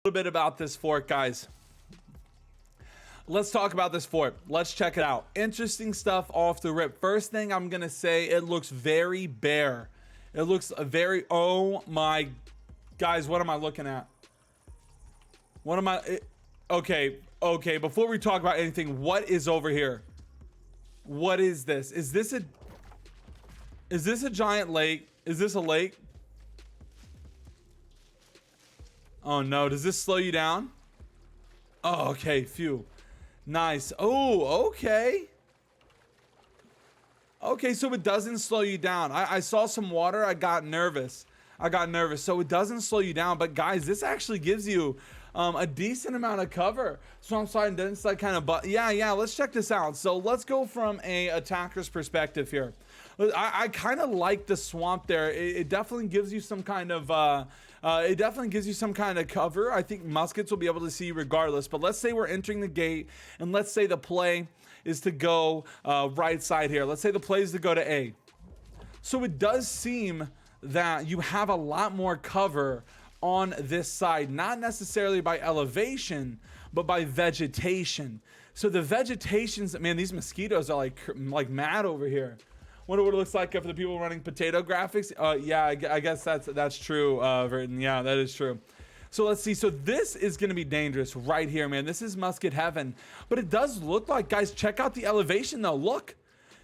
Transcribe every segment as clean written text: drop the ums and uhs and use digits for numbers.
little bit about this fort, guys. Let's talk about this fort. Let's check it out. Interesting stuff off the rip. First thing I'm gonna say, it looks very bare. It looks very, oh my, guys, what am I looking at? What am I, okay, before we talk about anything, what is over here? What is this? Is this a giant lake? Is this a lake? Oh no, does this slow you down? Oh, okay, phew. Nice. Oh, okay. Okay, so it doesn't slow you down. I saw some water, I got nervous. So it doesn't slow you down, but guys, this actually gives you a decent amount of cover. So I'm sorry, it's like kind of, but yeah, let's check this out. So let's go from a attacker's perspective here. I kind of like the swamp there. It definitely gives you some kind of cover. I think muskets will be able to see regardless, but let's say we're entering the gate and let's say the play is to go right side here. Let's say the play is to go to A. So it does seem that you have a lot more cover on this side, not necessarily by elevation, but by vegetation. So the vegetation's, man, these mosquitoes are like mad over here. Wonder what it looks like for the people running potato graphics. Yeah, I guess that's true, Verton. Yeah, that is true. So let's see. So this is going to be dangerous right here, man. This is musket heaven. But it does look like, guys, check out the elevation though. Look.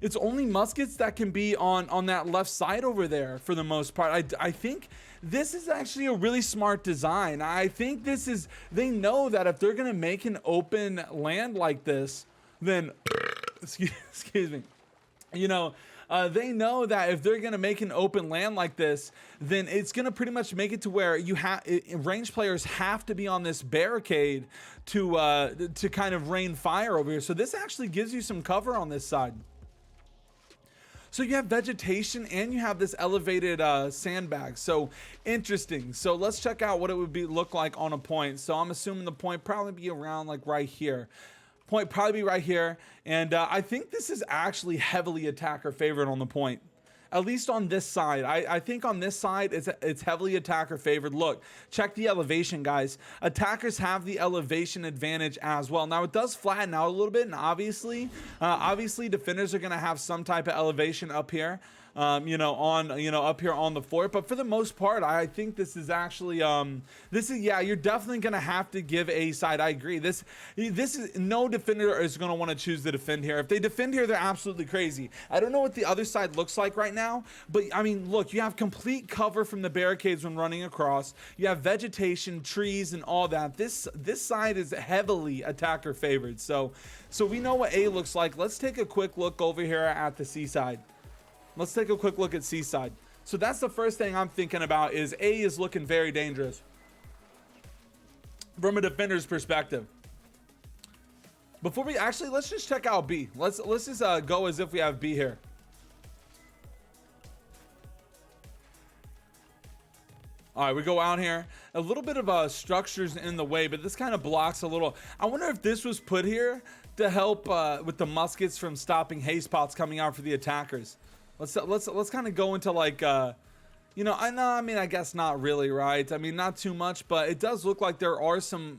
It's only muskets that can be on that left side over there for the most part. I think this is actually a really smart design. I think this is, they know that if they're going to make an open land like this, then, excuse me, you know, they know that if they're going to make an open land like this, then it's going to pretty much make it to where you have range players have to be on this barricade to kind of rain fire over here. So this actually gives you some cover on this side. So you have vegetation and you have this elevated sandbag. So interesting. So let's check out what it would look like on a point. So I'm assuming the point probably be around like right here. Point probably be right here. And I think this is actually heavily attacker favored on the point. At least on this side. I think on this side, it's heavily attacker favored. Look, check the elevation, guys. Attackers have the elevation advantage as well. Now, it does flatten out a little bit, and obviously defenders are going to have some type of elevation up here. Up here on the fort, but for the most part, I think this is actually, yeah, you're definitely gonna have to give a side. I agree. This is, no defender is gonna want to choose to defend here. If they defend here, they're absolutely crazy. I don't know what the other side looks like right now, but I mean, look, you have complete cover from the barricades when running across. You have vegetation, trees, and all that. This side is heavily attacker favored. So we know what A looks like. Let's take a quick look over here at the C side. Let's take a quick look at Seaside. So that's the first thing I'm thinking about is A is looking very dangerous from a defender's perspective. Before we actually, let's just check out B. Let's just go as if we have B here. All right, we go out here. A little bit of structures in the way, but this kind of blocks a little. I wonder if this was put here to help with the muskets from stopping haze pots coming out for the attackers. Let's kind of go into like, I mean, I guess not really, right? I mean, not too much, but it does look like there are some,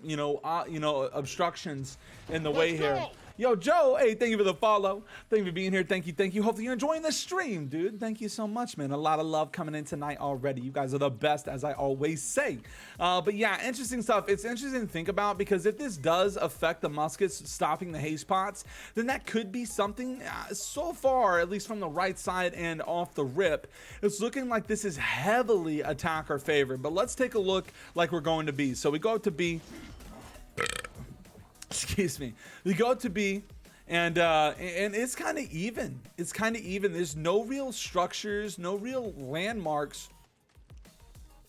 obstructions in the way here. Yo, Joe, hey, thank you for the follow. Thank you for being here. Thank you. Hopefully you're enjoying the stream, dude. Thank you so much, man. A lot of love coming in tonight already. You guys are the best, as I always say. But yeah, interesting stuff. It's interesting to think about because if this does affect the muskets stopping the haze pots, then that could be something. So far, at least from the right side and off the rip, it's looking like this is heavily attacker favored. But let's take a look like we're going to B. So we go to B. Excuse me. We go to B, and it's kind of even. It's kind of even. There's no real structures, no real landmarks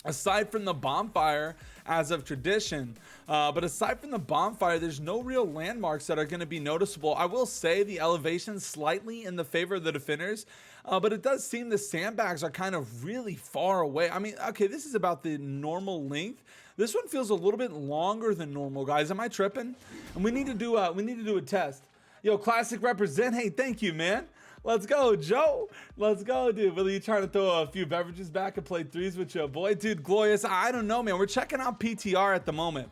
aside from the bonfire as of tradition. But aside from the bonfire, there's no real landmarks that are going to be noticeable. I will say the elevation slightly in the favor of the defenders, but it does seem the sandbags are kind of really far away. I mean, okay, this is about the normal length. This one feels a little bit longer than normal, guys. Am I tripping? And we need to do a test. Yo, Classic represent. Hey, thank you, man. Let's go, Joe. Let's go, dude. Really, you trying to throw a few beverages back and play threes with your boy? Dude, Glorious. I don't know, man. We're checking out PTR at the moment.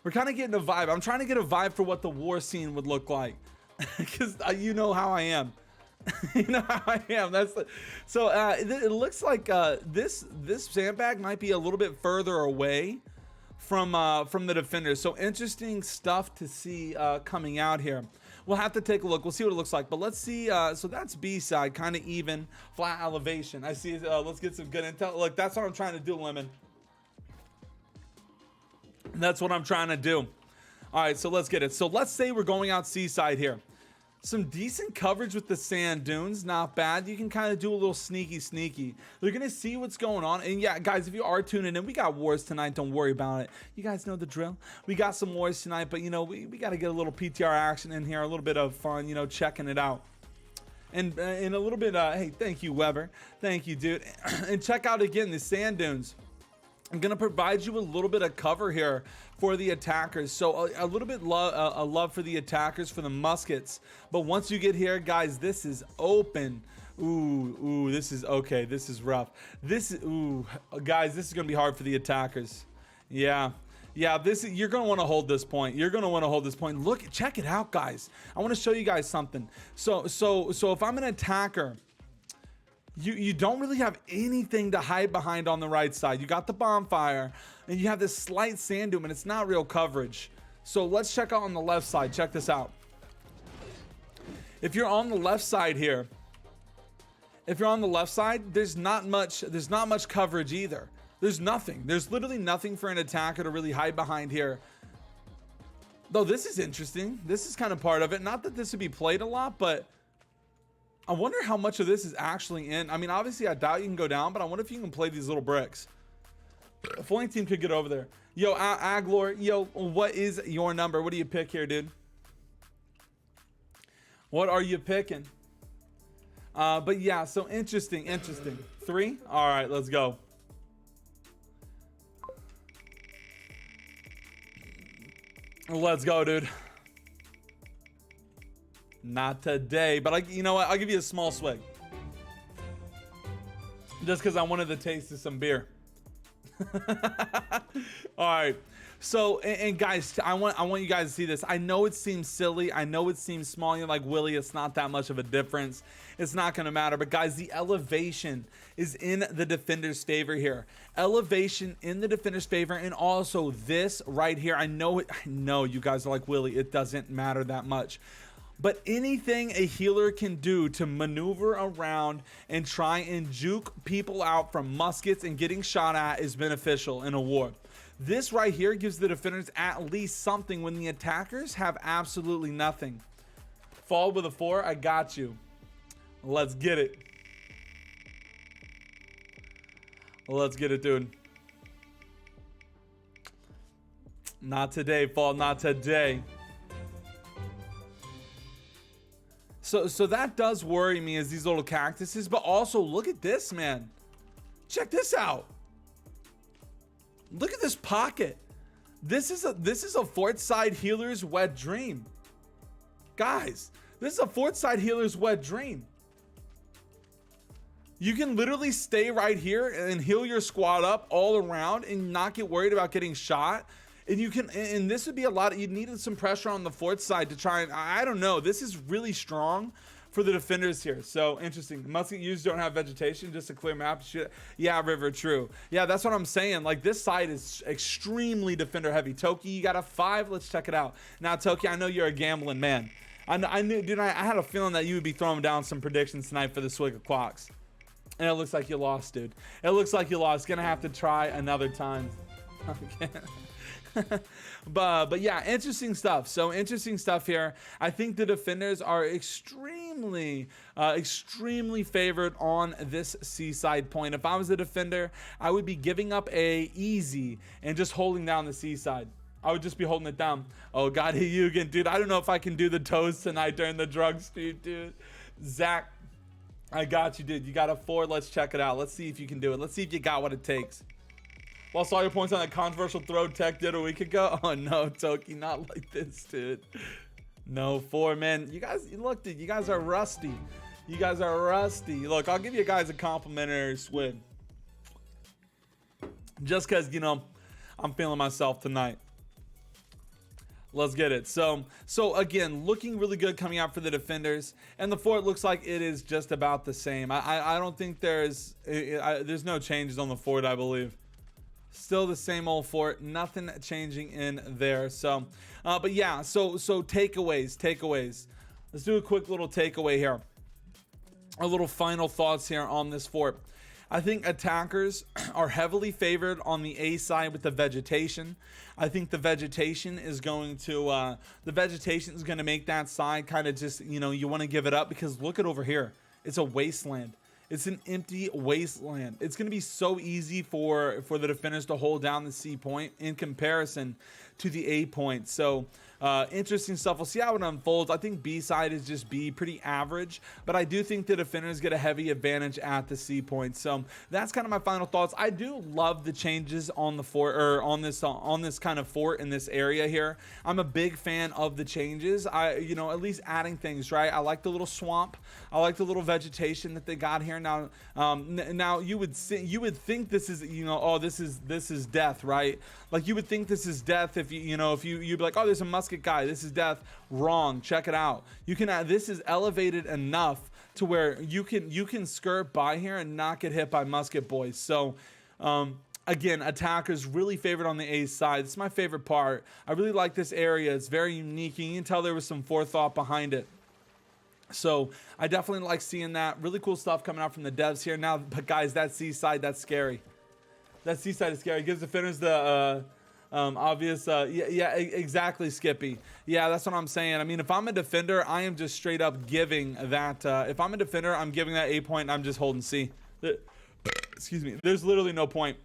We're kind of getting a vibe. I'm trying to get a vibe for what the war scene would look like. Because you know how I am. You know how I am. So it looks like this sandbag might be a little bit further away from the defenders. So interesting stuff to see coming out here. We'll have to take a look. We'll see what it looks like. But let's see. So that's B side, kind of even, flat elevation. I see. Let's get some good intel. Look, that's what I'm trying to do, Lemon. That's what I'm trying to do. All right, so let's get it. So let's say we're going out seaside here. Some decent coverage with the sand dunes, not bad. You can kind of do a little sneaky. You're gonna see what's going on. And yeah, guys, if you are tuning in, we got wars tonight. Don't worry about it. You guys know the drill. We got some wars tonight, but you know, we got to get a little PTR action in here, a little bit of fun, you know, checking it out. And in a little bit, hey, thank you, Weber. Thank you, dude. And check out again the sand dunes. I'm gonna provide you a little bit of cover here for the attackers. So a little bit love for the attackers, for the muskets. But once you get here, guys, this is open. Ooh, this is okay. This is rough. Guys, this is gonna be hard for the attackers. Yeah, you're gonna want to hold this point. Look, check it out, guys. I want to show you guys something. So if I'm an attacker, you don't really have anything to hide behind on the right side. You got the bonfire, and you have this slight sand dune, and it's not real coverage. So let's check out on the left side. Check this out. If you're on the left side here, there's not much coverage either. There's nothing. There's literally nothing for an attacker to really hide behind here. Though this is interesting. This is kind of part of it. Not that this would be played a lot, but I wonder how much of this is actually in. I mean, obviously, I doubt you can go down, but I wonder if you can play these little bricks. If only team could get over there. Yo, Aglor, yo, what is your number? What do you pick here, dude? What are you picking? But yeah, so interesting. 3? All right, let's go. Let's go, dude. Not today, but you know what? I'll give you a small swig. Just because I wanted to taste of some beer. All right. So, and guys, I want you guys to see this. I know it seems silly. I know it seems small. You're like, Willie, it's not that much of a difference. It's not going to matter. But guys, the elevation is in the defender's favor here. Elevation in the defender's favor. And also this right here. I know you guys are like, Willie, it doesn't matter that much. But anything a healer can do to maneuver around and try and juke people out from muskets and getting shot at is beneficial in a war. This right here gives the defenders at least something when the attackers have absolutely nothing. Fall with a 4, I got you. Let's get it. Let's get it, dude. Not today, Fall, not today. So that does worry me, as these little cactuses, but also look at this, man. Check this out. Look at this pocket. This is a Fort Side healer's wet dream. Guys, this is a Fort Side healer's wet dream. You can literally stay right here and heal your squad up all around and not get worried about getting shot. And you can, and this would be a lot. You needed some pressure on the Fort side to try and, I don't know. This is really strong for the defenders here. So interesting. Musket users don't have vegetation, just a clear map. Shit. Yeah, River, true. Yeah, that's what I'm saying. Like, this side is extremely defender heavy. Toki, you got a 5. Let's check it out. Now, Toki, I know you're a gambling man. I knew, dude. I had a feeling that you would be throwing down some predictions tonight for the Swig of Quacks. And it looks like you lost, dude. It looks like you lost. Gonna have to try another time. Okay. but yeah, interesting stuff. So interesting stuff here. I think the defenders are extremely favored on this seaside point. If I was a defender, I would be giving up a easy and just holding down the seaside. I would just be holding it down. Oh God, you again, dude. I don't know if I can do the toes tonight during the drug street, dude. Zach, I got you, dude. You got a 4. Let's check it out. Let's see if you can do it. Let's see if you got what it takes. Lost all your points on that controversial throw Tech did a week ago. Oh no, Toki, not like this, dude. No, 4, man. You guys, look, dude, you guys are rusty. You guys are rusty. Look, I'll give you guys a complimentary swig. Just because, you know, I'm feeling myself tonight. Let's get it. So again, looking really good coming out for the defenders, and the fort looks like it is just about the same. I don't think there's no changes on the fort. I believe still the same old fort, nothing changing in there. So but yeah, so takeaways. Let's do a quick little takeaway here, a little final thoughts here on this fort. I think attackers are heavily favored on the A side with the vegetation. I think the vegetation is going to make that side kind of just, you know, you want to give it up, because look at over here. It's a wasteland. It's an empty wasteland. It's going to be so easy for the defenders to hold down the C point in comparison to the A point. So interesting stuff. We'll see how it unfolds. I think B side is just B, pretty average, but I do think the defenders get a heavy advantage at the C point. So that's kind of my final thoughts. I do love the changes on the fort, or on this kind of fort in this area here. I'm a big fan of the changes. You know, at least adding things, right? I like the little swamp. I like the little vegetation that they got here. Now, now you would think this is, you know, oh, this is death, right? Like you would think this is death if you'd be like, oh, there's a musket guy, this is death. Wrong. Check it out. You can this is elevated enough to where you can skirt by here and not get hit by musket boys. So again, attackers really favored on the A side. This is my favorite part. I really like this area. It's very unique. You can tell there was some forethought behind it. So I definitely like seeing that. Really cool stuff coming out from the devs here. Now, but guys, that C side, that's scary. That C side is scary. It gives defenders the obvious, yeah, exactly, Skippy. Yeah, that's what I'm saying. I mean, if I'm a defender, I am just straight up giving that. If I'm a defender, I'm giving that A point, and I'm just holding C. Excuse me. There's literally no point.